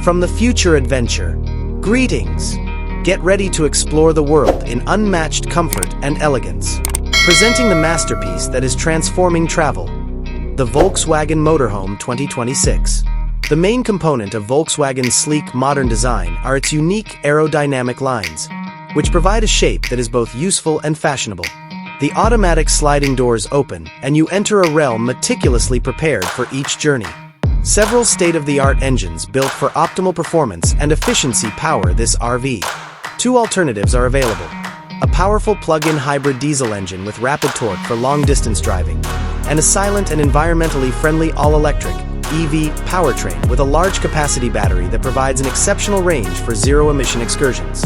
From the future adventure, greetings! Get ready to explore the world in unmatched comfort and elegance. Presenting the masterpiece that is transforming travel, the Volkswagen Motorhome 2026. The main component of Volkswagen's sleek, modern design are its unique aerodynamic lines, which provide a shape that is both useful and fashionable. The automatic sliding doors open, and you enter a realm meticulously prepared for each journey. Several state-of-the-art engines built for optimal performance and efficiency power this RV. Two alternatives are available: a powerful plug-in hybrid diesel engine with rapid torque for long-distance driving, and a silent and environmentally friendly all-electric EV powertrain with a large-capacity battery that provides an exceptional range for zero-emission excursions.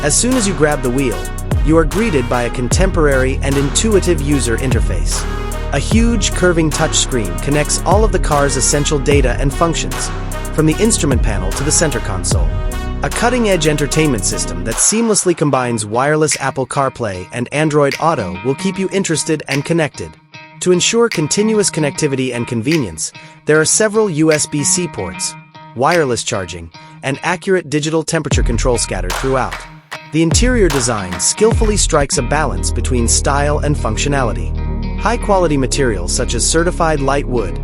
As soon as you grab the wheel, you are greeted by a contemporary and intuitive user interface. A huge, curving touchscreen connects all of the car's essential data and functions, from the instrument panel to the center console. A cutting-edge entertainment system that seamlessly combines wireless Apple CarPlay and Android Auto will keep you interested and connected. To ensure continuous connectivity and convenience, there are several USB-C ports, wireless charging, and accurate digital temperature control scattered throughout. The interior design skillfully strikes a balance between style and functionality. High-quality materials such as certified light wood,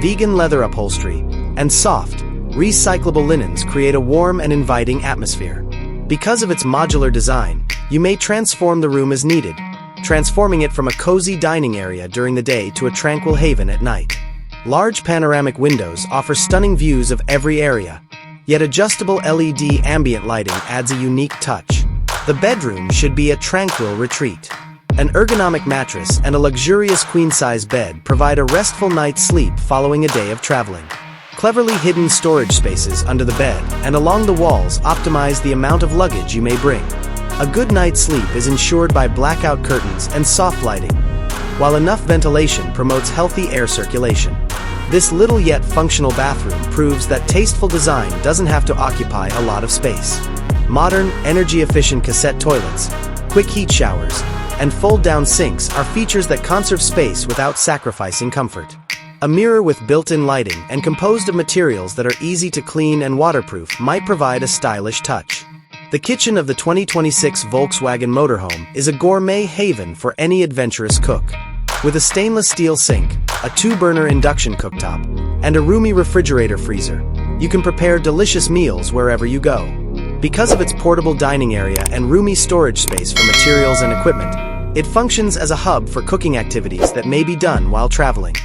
vegan leather upholstery, and soft, recyclable linens create a warm and inviting atmosphere. Because of its modular design, you may transform the room as needed, transforming it from a cozy dining area during the day to a tranquil haven at night. Large panoramic windows offer stunning views of every area, yet adjustable LED ambient lighting adds a unique touch. The bedroom should be a tranquil retreat. An ergonomic mattress and a luxurious queen-size bed provide a restful night's sleep following a day of traveling. Cleverly hidden storage spaces under the bed and along the walls optimize the amount of luggage you may bring. A good night's sleep is ensured by blackout curtains and soft lighting, while enough ventilation promotes healthy air circulation. This little yet functional bathroom proves that tasteful design doesn't have to occupy a lot of space. Modern, energy-efficient cassette toilets, quick heat showers, and fold-down sinks are features that conserve space without sacrificing comfort. A mirror with built-in lighting and composed of materials that are easy to clean and waterproof might provide a stylish touch. The kitchen of the 2026 Volkswagen Motorhome is a gourmet haven for any adventurous cook. With a stainless steel sink, a 2-burner induction cooktop, and a roomy refrigerator freezer, you can prepare delicious meals wherever you go. Because of its portable dining area and roomy storage space for materials and equipment, it functions as a hub for cooking activities that may be done while traveling.